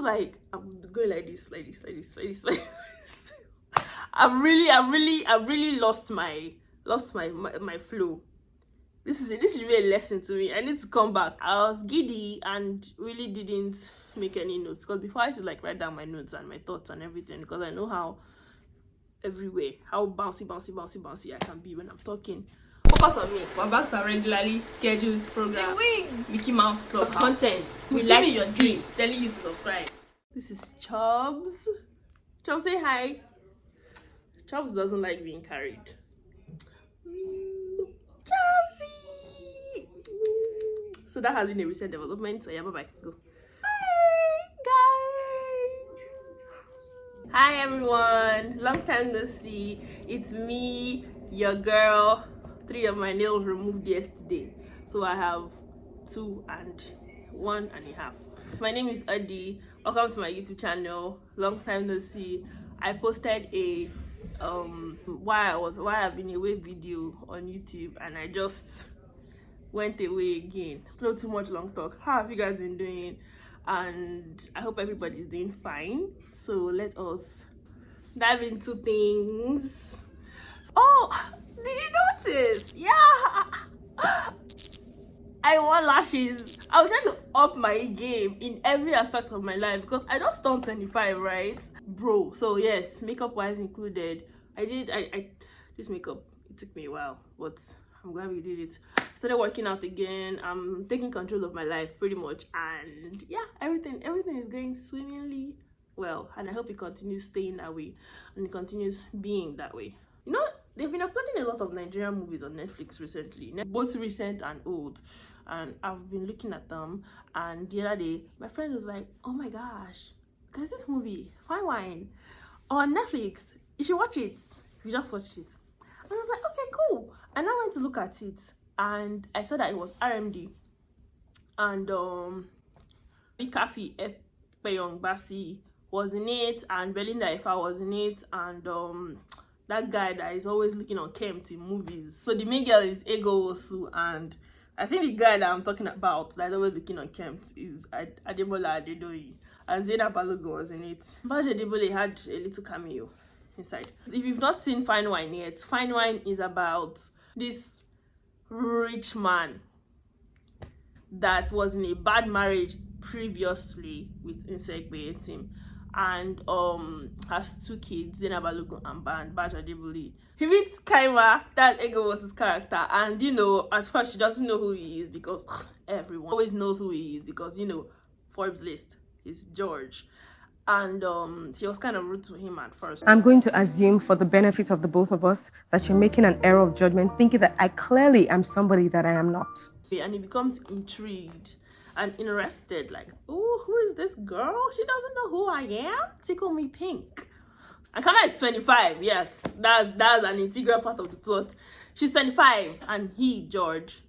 like I'm going like this, like this, like this, like this, like this. I've really lost my flow. This is really a lesson to me. I need to come back. I was giddy and really didn't make any notes, because before I used to like write down my notes and my thoughts and everything, because I know how everywhere, how bouncy I can be when I'm talking. Focus on me. We're back to our regularly scheduled program. The Wings Mickey Mouse Club content. We like your dream. Telling you to subscribe. This is Chubbs. Chubbs, say hi. Chubbs doesn't like being carried. Chubbsy. So that has been a recent development. So yeah, bye. Go. Hi everyone, long time no see. It's me, your girl. 3 of my nails removed yesterday, so I have 2 and 1.5. My name is Adi. Welcome to my YouTube channel. Long time no see. I posted a why I've been away video on YouTube, and I just went away again. Not too much long talk. How have you guys been doing? And I hope everybody's doing fine. So let us dive into things. Oh, did you notice? Yeah, I wore lashes. I was trying to up my game in every aspect of my life, because I just turned 25, right, bro? So yes, makeup wise included. I this makeup, it took me a while, but I'm glad we did it. Started working out again. I'm taking control of my life pretty much, and yeah, everything is going swimmingly well, and I hope it continues staying that way and it continues being that way. You know, they've been uploading a lot of Nigerian movies on Netflix recently, both recent and old, and I've been looking at them. And the other day my friend was like, oh my gosh, there's this movie Fine Wine on Netflix, you should watch it. We just watched it, and I was like, okay, cool. And I went to look at it, and I saw that it was RMD, and Ikafi Ekpeyong Basi was in it, and Belinda Ifa was in it, and that guy that is always looking on Kempt in movies. So the main girl is Ego Osu, and I think the guy that I'm talking about that's always looking on Kempt is Adebola Adedoyi, and Zena Balogun was in it. But Adebola had a little cameo inside. If you've not seen Fine Wine yet, Fine Wine is about this rich man that was in a bad marriage previously with Insegbe team, and has 2 kids, Zena Balogun and Baja Debuli. He meets Kaima, that Ego was his character, and you know, at first she doesn't know who he is, because everyone always knows who he is, because you know, Forbes list is George. And she was kind of rude to him at first. I'm going to assume, for the benefit of the both of us, that you're making an error of judgment, thinking that I clearly am somebody that I am not. And he becomes intrigued and interested, like, oh, who is this girl? She doesn't know who I am? Tickle me pink. And Kama is 25. Yes, that's an integral part of the plot. She's 25, and he, George,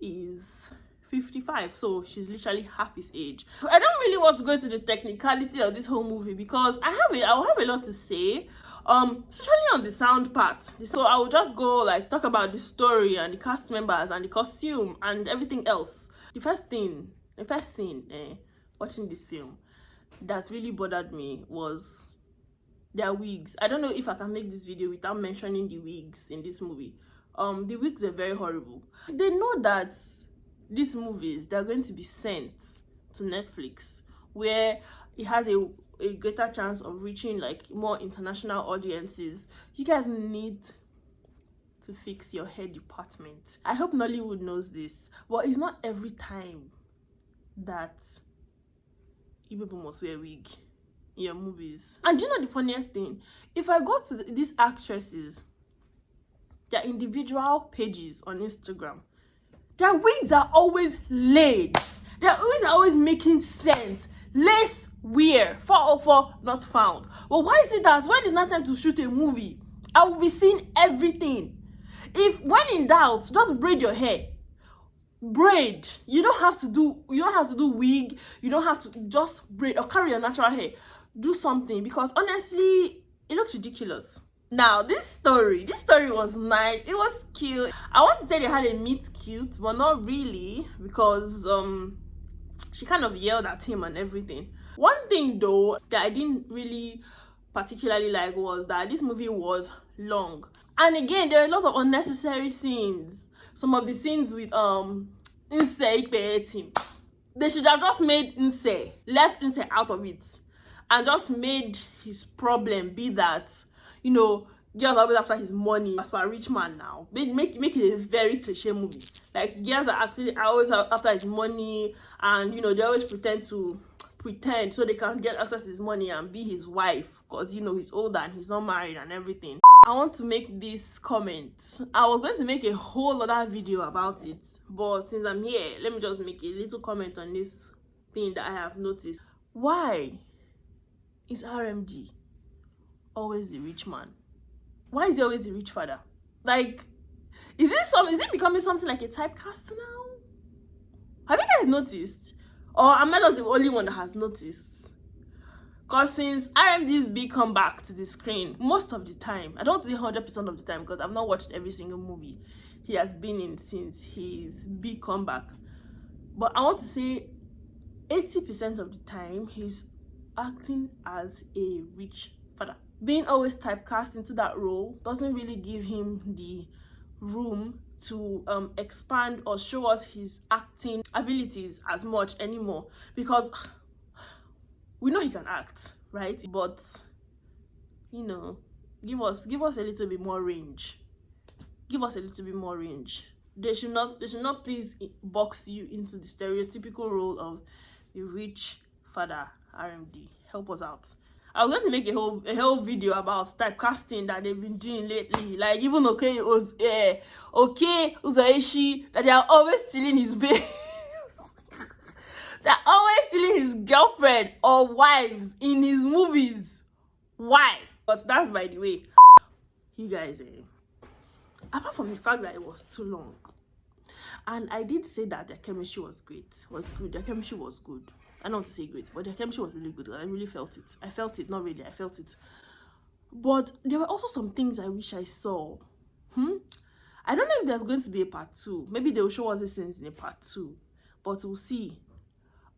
is 55, so she's literally half his age. I don't really want to go into the technicality of this whole movie, because I'll have a lot to say, especially on the sound part. So I will just go like talk about the story and the cast members and the costume and everything else. The first scene watching this film that really bothered me was their wigs. I don't know if I can make this video without mentioning the wigs in this movie. The wigs are very horrible. They know that these movies, they're going to be sent to Netflix, where it has a greater chance of reaching like more international audiences. You guys need to fix your hair department. I hope Nollywood knows this, but it's not every time that you people must wear a wig in your movies. And do you know the funniest thing? If I go to these actresses, their individual pages on Instagram, their wigs are always laid. Their wigs are always making sense. Lace wear, 404 not found. But why is it that when it's not time to shoot a movie, I will be seeing everything? If when in doubt, just braid your hair. Braid. You don't have to do wig. You don't have to just braid or carry your natural hair. Do something, because honestly, it looks ridiculous. Now, this story was nice. It was cute. I want to say they had a meet cute, but not really, because she kind of yelled at him and everything. One thing though that I didn't really particularly like was that this movie was long. And again, there are a lot of unnecessary scenes. Some of the scenes with Nse team. They should have just made left Nse out of it, and just made his problem be that, you know, girls are always after his money as per a rich man now. Make it a very cliche movie. Like, girls are actually always after his money, and you know, they always pretend so they can get access to his money and be his wife, because you know he's older and he's not married and everything. I want to make this comment. I was going to make a whole other video about it, but since I'm here, let me just make a little comment on this thing that I have noticed. Why is RMD always the rich man? Why is he always the rich father? Like, is it becoming something like a typecast now? Have you guys noticed? Or am I not the only one that has noticed? Because since RMD's big comeback to the screen, most of the time, I don't say 100% of the time because I've not watched every single movie he has been in since his big comeback, but I want to say 80% of the time he's acting as a rich father. Being always typecast into that role doesn't really give him the room to expand or show us his acting abilities as much anymore, because we know he can act, right? But you know, give us a little bit more range. Give us a little bit more range. They should not please box you into the stereotypical role of the rich father. RMD, help us out. I was going to make a whole video about typecasting that they've been doing lately. Like, even Uzaishi, that they are always stealing his babes. They're always stealing his girlfriend or wives in his movies. Why? But that's by the way. You guys, apart from the fact that it was too long, and I did say that their chemistry was good. Their chemistry was good. I don't want to say great, but their chemistry was really good. I really felt it. I felt it, not really. I felt it. But there were also some things I wish I saw. I don't know if there's going to be a part 2. Maybe they will show us these things in a part 2, but we'll see.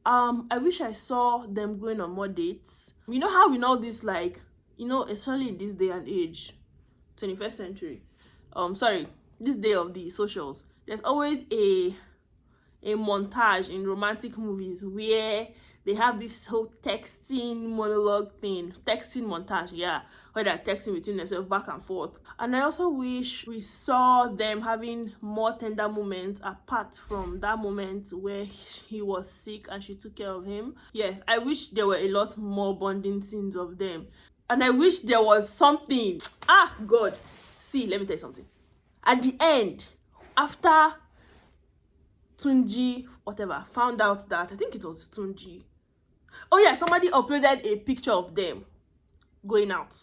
I wish I saw them going on more dates. You know how we know this, like, you know, especially in this day and age, 21st century. This day of the socials. There's always a montage in romantic movies where they have this whole texting monologue thing, texting montage, where they're texting between themselves back and forth. And I also wish we saw them having more tender moments apart from that moment where he was sick and she took care of him. Yes, I wish there were a lot more bonding scenes of them. And I wish there was something. God. See, let me tell you something. At the end, after Tunji, whatever, found out that, I think it was Tunji. Oh yeah, somebody uploaded a picture of them going out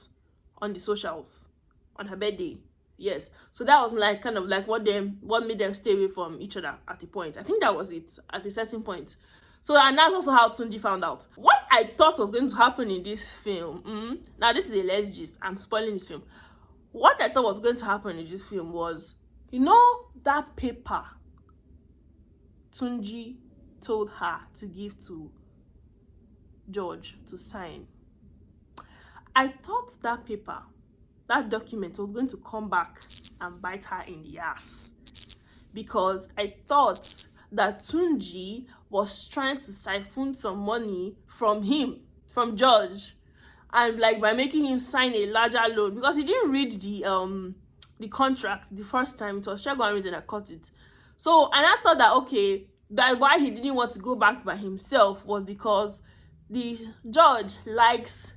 on the socials on her birthday. Yes. So that was like kind of like what made them stay away from each other at a point. I think that was it at a certain point. So, and that's also how Tunji found out. What I thought was going to happen in this film, now this is a less gist, I'm spoiling this film. What I thought was going to happen in this film was, you know, that paper Tunji told her to give to George to sign. I thought that paper, that document, was going to come back and bite her in the ass, because I thought that Tunji was trying to siphon some money from him, from George, and like by making him sign a larger loan, because he didn't read the contract the first time. It was Segun reason that caught it. So, and I thought that, okay, that why he didn't want to go back by himself was because the George likes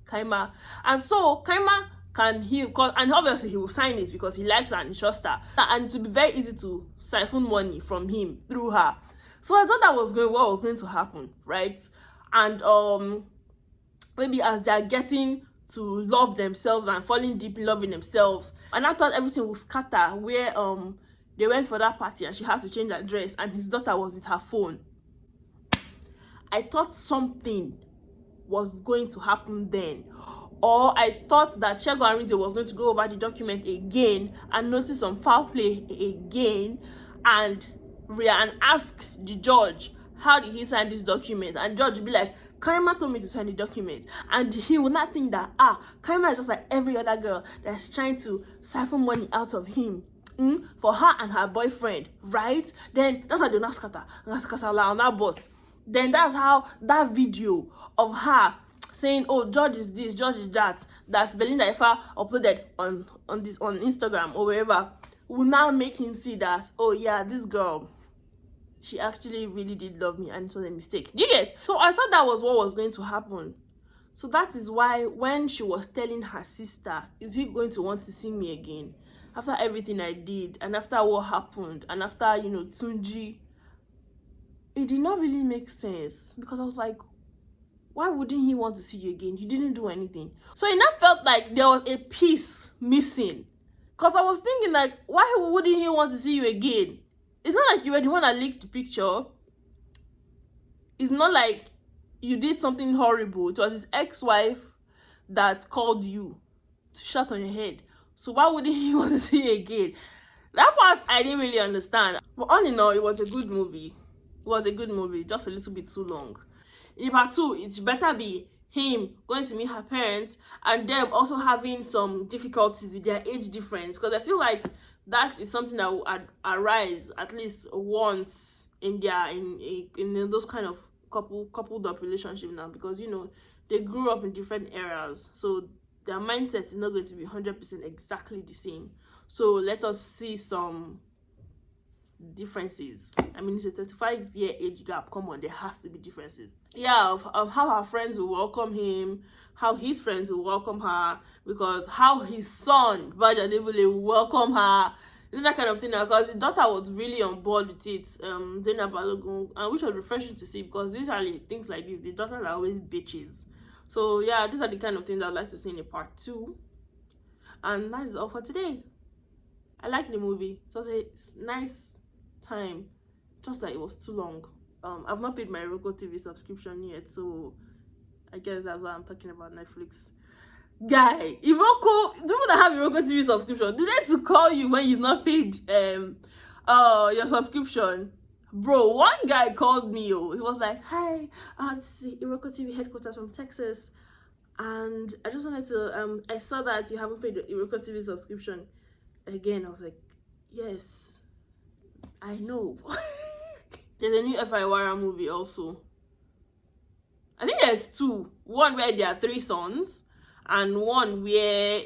Kaima, and so Kaima and obviously he will sign it because he likes her and trusts her, and it will be very easy to siphon money from him through her. So I thought that was what was going to happen, right? And maybe as they are getting to love themselves and falling deep in love in themselves, and I thought everything would scatter where they went for that party and she had to change her dress and his daughter was with her phone. I thought something was going to happen then. Or I thought that Segun Arinde was going to go over the document again and notice some foul play again and ask the judge, how did he sign this document? And judge would be like, Karima told me to send the document, and he will not think that Karima is just like every other girl that's trying to siphon money out of him. For her and her boyfriend, right? Then that's how they not scatter on that bus. Then that's how that video of her saying, "Oh, George is this, George is that," that Belinda Ifa uploaded on Instagram or wherever, will now make him see that, oh yeah, this girl, she actually really did love me and it was a mistake. Do you get? So I thought that was what was going to happen. So that is why when she was telling her sister, is he going to want to see me again? After everything I did, and after what happened, and after, Tunji, it did not really make sense. Because I was like, why wouldn't he want to see you again? You didn't do anything. So it now felt like there was a piece missing. Because I was thinking like, why wouldn't he want to see you again? It's not like you were the one that leaked the picture. It's not like you did something horrible. It was his ex-wife that called you to shut on your head. So why wouldn't he want to see you again? That part I didn't really understand. But all in all, it was a good movie. It was a good movie, just a little bit too long. In part 2, it better be him going to meet her parents and them also having some difficulties with their age difference. Because I feel like that is something that will arise at least once in their in those kind of coupled up relationship now. Because, they grew up in different eras. So their mindset is not going to be 100% exactly the same. So let us see some differences. I mean, it's a 35-year age gap. Come on, there has to be differences. Yeah, of how her friends will welcome him, how his friends will welcome her, because how his son, Vajadebule, will welcome her. That kind of thing. Because the daughter was really on board with it, Dana Balogun, and which was refreshing to see, because usually things like this, the daughters are always bitches. So yeah, these are the kind of things I'd like to see in a part 2. And that is all for today. I like the movie. It was a nice time, just that it was too long. I've not paid my Roku TV subscription yet, so I guess that's why I'm talking about Netflix. Guy, if Roku, people that have a Roku TV subscription, do they to call you when you've not paid your subscription? Bro, one guy called me. He was like, "Hi, this is the Roku TV headquarters from Texas, and I just wanted to I saw that you haven't paid the Roku TV subscription." Again, I was like, "Yes, I know." There's a new F.I.Wara movie also. I think there's 2. One where there are 3 sons, and one where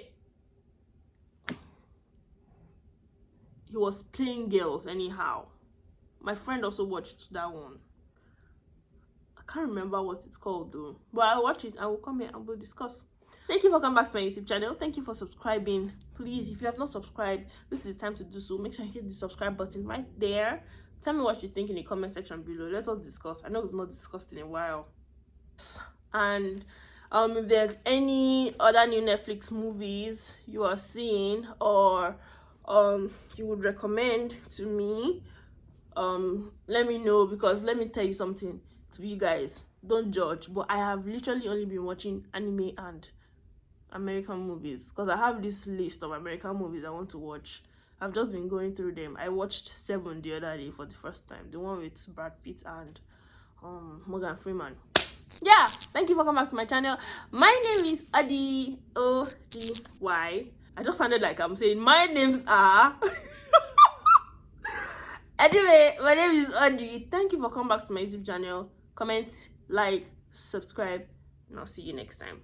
he was playing girls anyhow. My friend also watched that one. I can't remember what it's called though. But I'll watch it. I will come here and we'll discuss. Thank you for coming back to my YouTube channel. Thank you for subscribing. Please, if you have not subscribed, this is the time to do so. Make sure you hit the subscribe button right there. Tell me what you think in the comment section below. Let us discuss. I know we've not discussed in a while. And if there's any other new Netflix movies you are seeing or you would recommend to me, let me know, because let me tell you something to you guys, don't judge, but I have literally only been watching anime and American movies, because I have this list of American movies I want to watch. I've just been going through them. I watched 7 the other day for the first time, the one with Brad Pitt and Morgan Freeman. Yeah, thank you for coming back to my channel. My name is Adi, O-D-Y. I just sounded like I'm saying my names are anyway, my name is Audrey. Thank you for coming back to my YouTube channel. Comment, like, subscribe, and I'll see you next time.